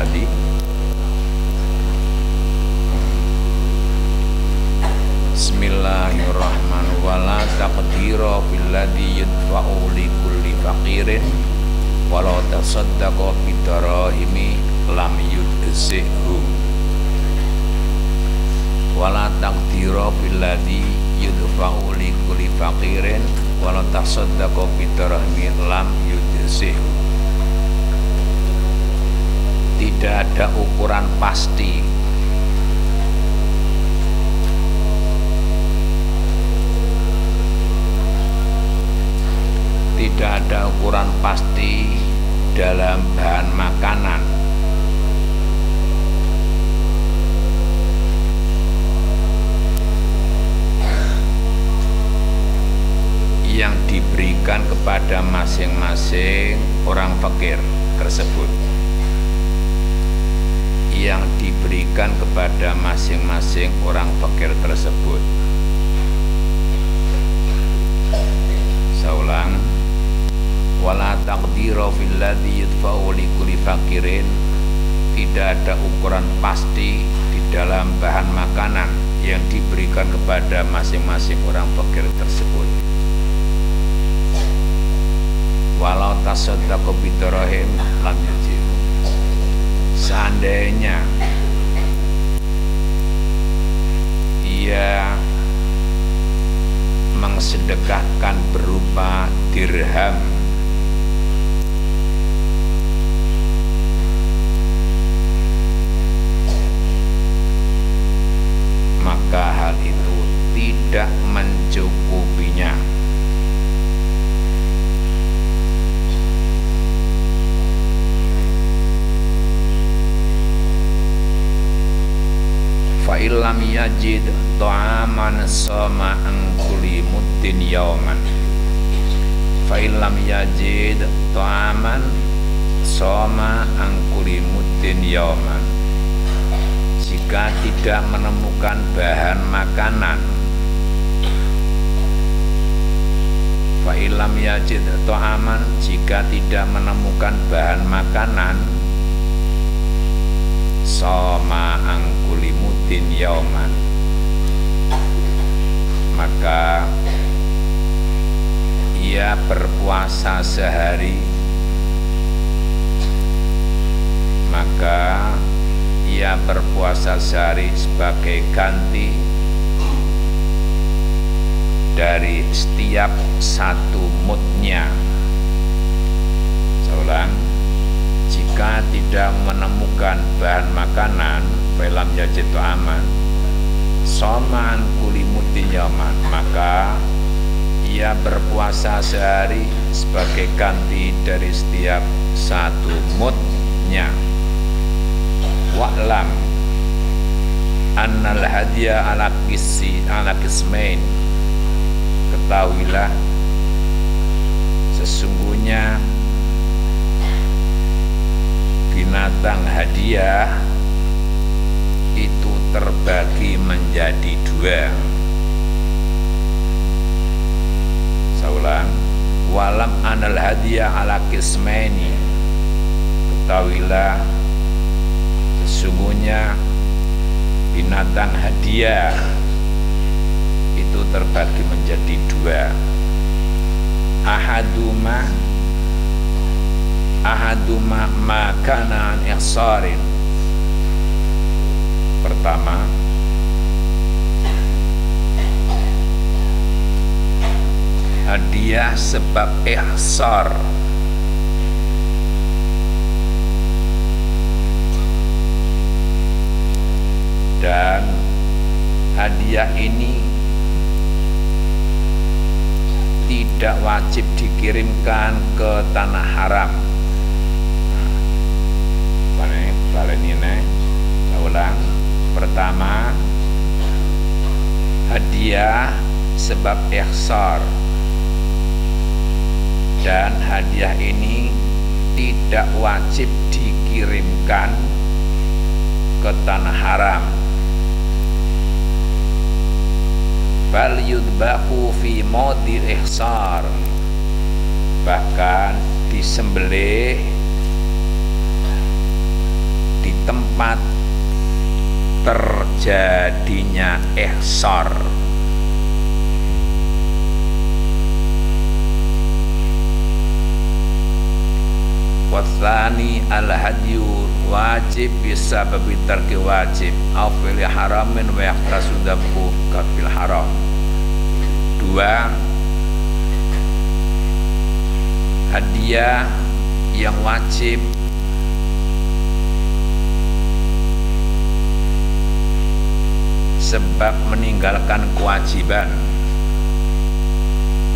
filladzi Bismillahirrahmanirrahim. Wala taqdira filladzi yudfa'u li kulli faqirin walau tasaddaqa bidarahimi lam yudzihu. Wala taqdira filladzi yudfa'u li kulli faqirin walau tasaddaqa bidarahimi lam yudzihu. Tidak ada ukuran pasti dalam bahan makanan yang diberikan kepada masing-masing orang fakir tersebut, Saulang, wala taqdira fil ladzi yudfa'u li kulli fakirin, tidak ada ukuran pasti di dalam bahan makanan yang diberikan kepada masing-masing orang fakir tersebut. Walau tasaddaqa bidarahim lam yudzihu. Seandainya ia mengsedekahkan berupa dirham, maka hal itu tidak mencukupinya. Fa illam yajid ta'aman sama an kulli muddin yauman. Fa illam yajid ta'aman sama an kulli muddin yauman. Jika tidak menemukan bahan makanan, fa illam yajid ta'aman, jika tidak menemukan bahan makanan, sama angkuli mudin yauman, maka ia berpuasa sehari, sebagai ganti dari setiap satu mudnya. Saulang, jika tidak menemukan bahan makanan, falam yajid ta'aman soman kuli muddin yauman, maka ia berpuasa sehari sebagai ganti dari setiap satu mudnya. Wa'lam annal hadiah ala qismain, ketahuilah sesungguhnya binatang hadiah itu terbagi menjadi dua. Saulang, walam anal hadiah ala qismaini, ketahuilah sesungguhnya binatang hadiah itu terbagi menjadi dua. Ahaduma makanan ihsarin. Pertama, hadiah sebab ihsar. Dan hadiah ini tidak wajib dikirimkan ke tanah haram. Ulang. Pertama, hadiah sebab ihsar, dan hadiah ini tidak wajib dikirimkan ke tanah haram. Bal yudbahu fi maudhi ihsar, bahkan disembelih tempat terjadinya ihsar. Watsani al-hadyu wajib bisa babi tarki wajib au fil haramin wa yaqtasudabu kafil haram. Dua, hadiah yang wajib sebab meninggalkan kewajiban,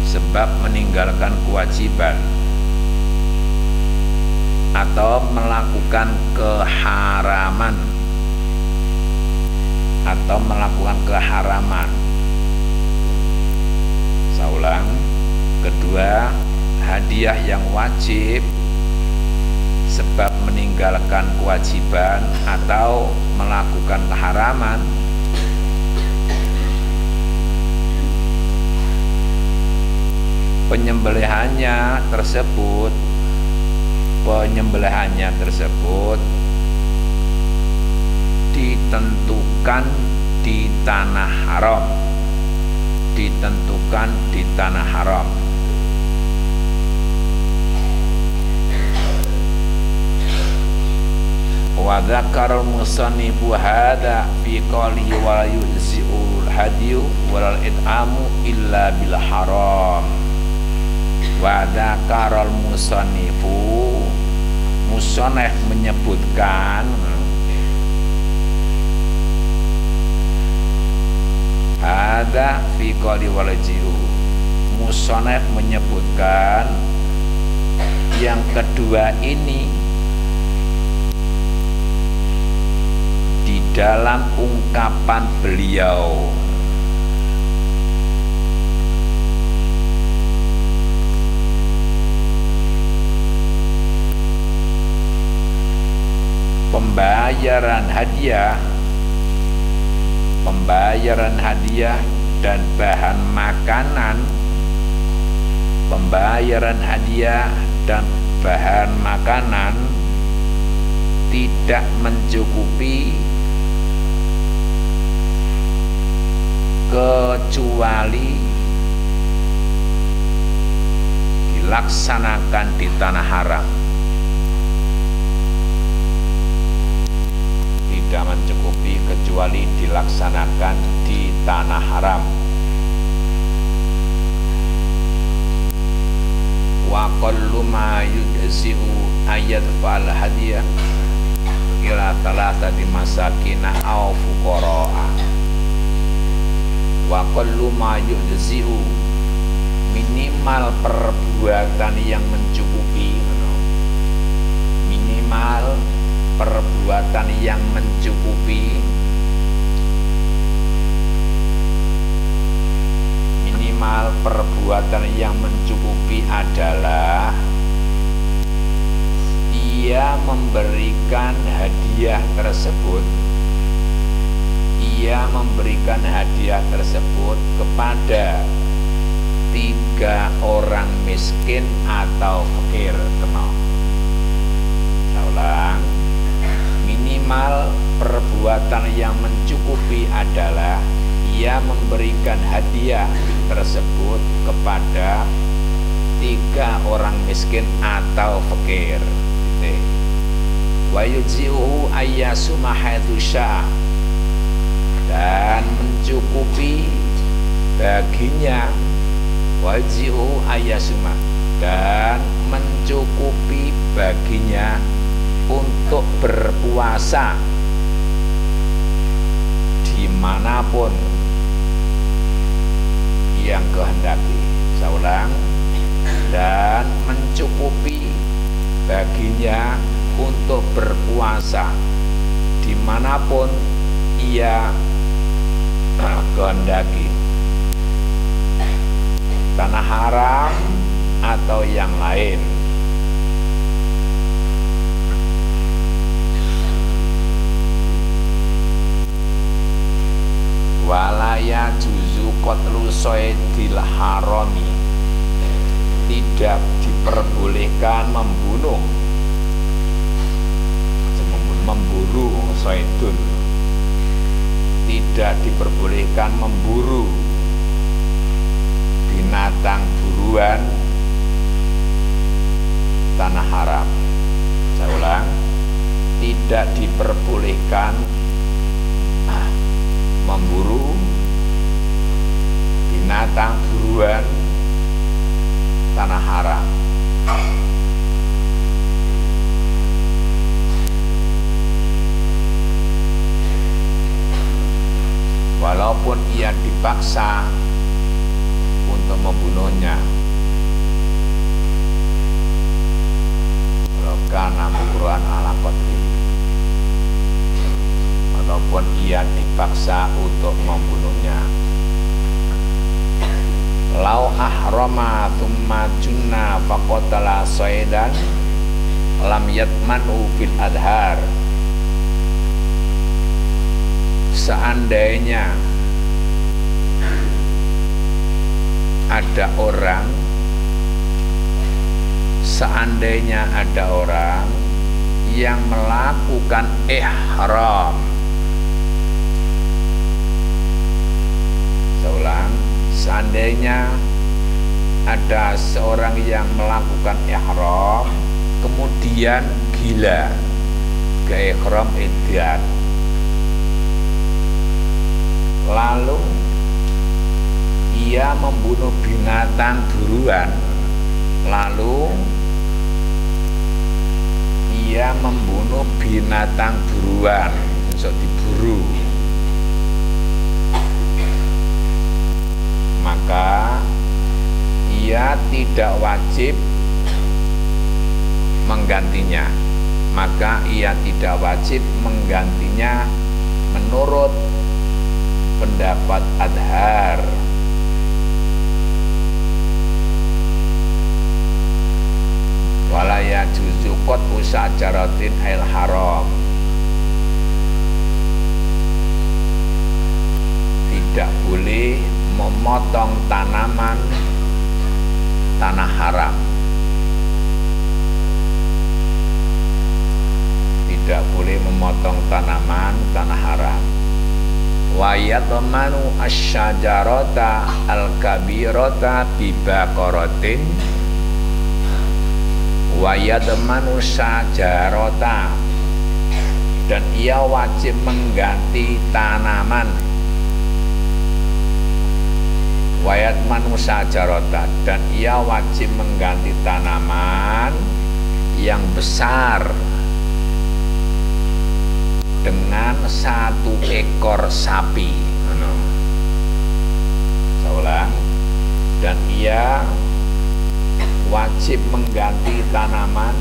sebab meninggalkan kewajiban atau melakukan keharaman, atau melakukan keharaman. Saya ulang. Kedua, hadiah yang wajib sebab meninggalkan kewajiban atau melakukan keharaman. Penyembelihannya tersebut ditentukan di tanah haram, ditentukan di tanah haram. Wa dzakara al-musannifu hadza fi qawlihi wa yujzi'ul hadyu wal id'amu illa bil haram. Wa dzakara al-musannifu, musannif menyebutkan ada fi qali walajiu, musannif menyebutkan yang kedua ini di dalam ungkapan beliau. Pembayaran hadiah dan bahan makanan, pembayaran hadiah dan bahan makanan tidak mencukupi kecuali dilaksanakan di tanah haram. Tidak mencukupi kecuali dilaksanakan di tanah haram. Wa qallu ma yujzi'u ayat fal hadiyah ila thalathati masakinah aw fuqara'a. Wa qallu ma yujzi'u, minimal perbuatan yang mencukupi, minimal perbuatan yang mencukupi, minimal perbuatan yang mencukupi adalah ia memberikan hadiah tersebut, ia memberikan hadiah tersebut kepada 3 orang miskin atau fakir. Saya ulang. Minimal perbuatan yang mencukupi adalah ia memberikan hadiah tersebut kepada 3 orang miskin atau fakir. Wa yujzi'uhu ayyasuma haitsu syaa, dan mencukupi baginya, wa yujzi'uhu ayyasuma, dan mencukupi baginya untuk berpuasa dimanapun yang kehendaki. Saya ulang. Dan mencukupi baginya untuk berpuasa dimanapun ia kehendaki, tanah haram atau yang lain. Walaya juzu qatlu soidil harami, tidak diperbolehkan membunuh memburu soidun, tidak diperbolehkan memburu binatang buruan tanah haram. Saya ulang, tidak diperbolehkan memburu binatang buruan tanah haram. Walaupun ia dipaksa untuk membunuhnya, karena mukruhan ala qatli, walaupun ia dipaksa untuk membunuhnya. Lau ahrama thumma junna faqatala saidan lam yatmanu fil adhar. Seandainya ada orang yang melakukan ihram, saya ulang, seandainya ada seorang yang melakukan ihram kemudian gila ke ihram idan, lalu ia membunuh binatang buruan, untuk diburu, maka ia tidak wajib menggantinya, menurut pendapat adhar. Wala yajuzu qat'u syajaratin ail haram, tidak boleh memotong tanaman tanah haram, tidak boleh memotong tanaman tanah haram. Wa yatmanu asyajarata al-kabirata bibaqaratin, wa yatmanu syajarata, dan ia wajib mengganti tanaman, wa yatmanu syajarata, dan ia wajib mengganti tanaman yang besar dengan 1 ekor sapi. Saya ulang, dan ia wajib mengganti tanaman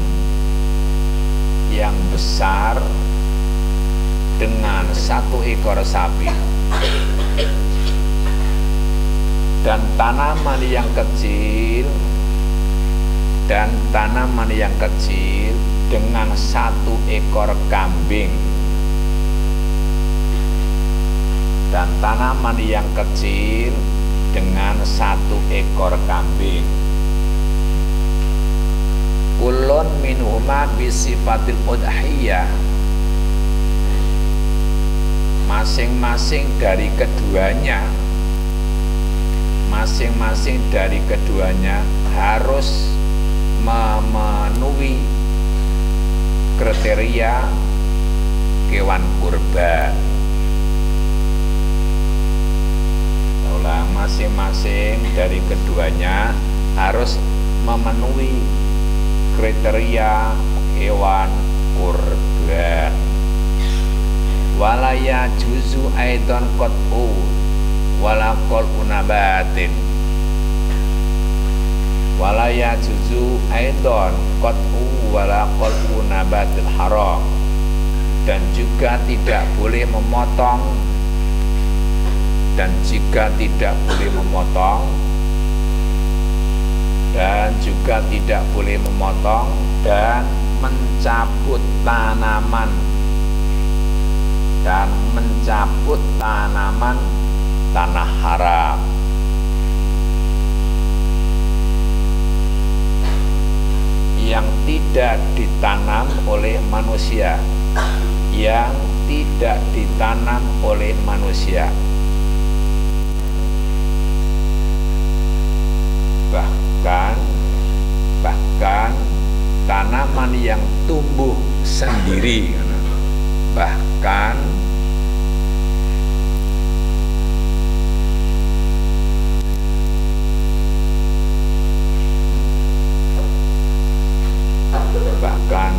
yang besar dengan 1 ekor sapi, dan tanaman yang kecil dengan 1 ekor kambing, dan tanaman yang kecil dengan 1 ekor kambing. Kulun minhuma bisifatil udhiyah, masing-masing dari keduanya harus memenuhi kriteria kewan kurban. Masing-masing dari keduanya harus memenuhi kriteria hewan kurban. Wala yajuzu aidan qat'u wala qal'u nabatin, wala yajuzu aidan qat'u wala qal'u nabatil haram, dan juga tidak boleh memotong dan juga tidak boleh memotong dan mencabut tanaman tanah haram. Yang tidak ditanam oleh manusia, yang tidak ditanam oleh manusia. Bahkan tanaman yang tumbuh sendiri, bahkan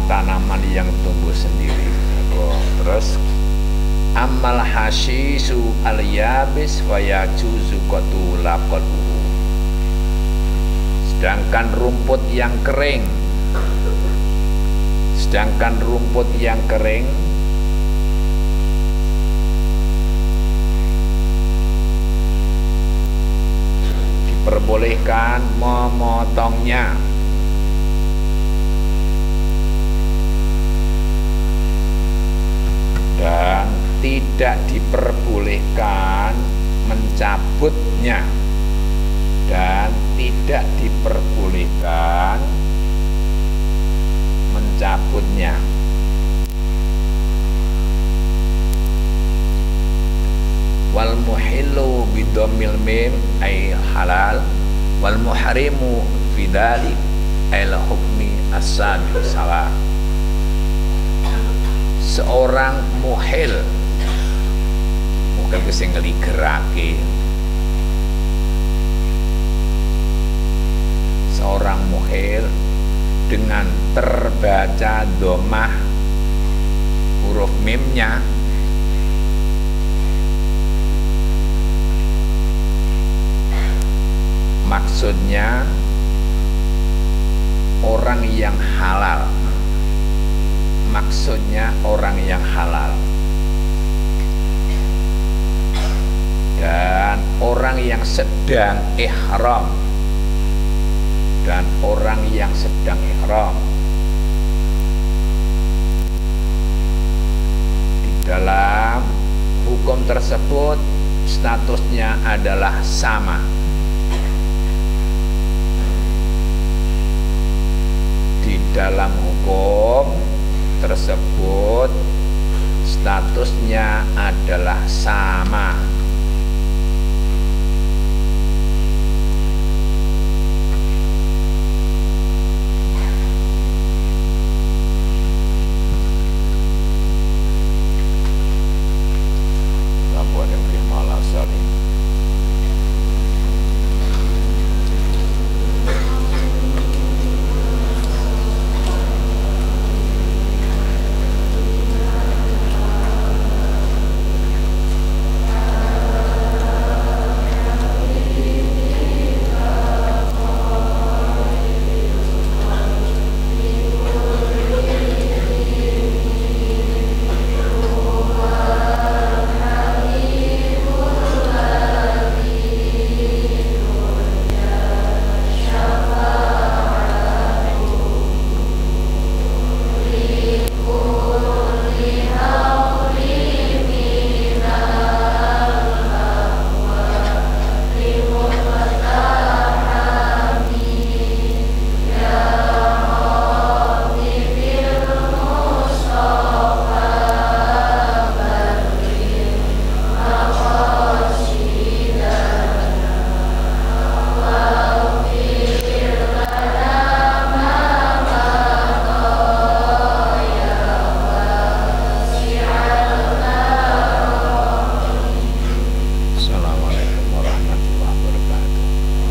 tanaman yang tumbuh sendiri. Terus amal hasyisu al yabis wa yajuzu qatula qalbuhu. Sedangkan rumput yang kering diperbolehkan memotongnya, dan tidak diperbolehkan mencabutnya, wal muhillu bidomil mim ay halal, wal muharimu fidalik ay hukmi as-sabiq salah. Seorang muhil mungkin sing ngeligerake, seorang muhil dengan terbaca domah huruf mimnya maksudnya orang yang halal, dan orang yang sedang ihram, di dalam hukum tersebut statusnya adalah sama. Di dalam hukum tersebut statusnya adalah sama.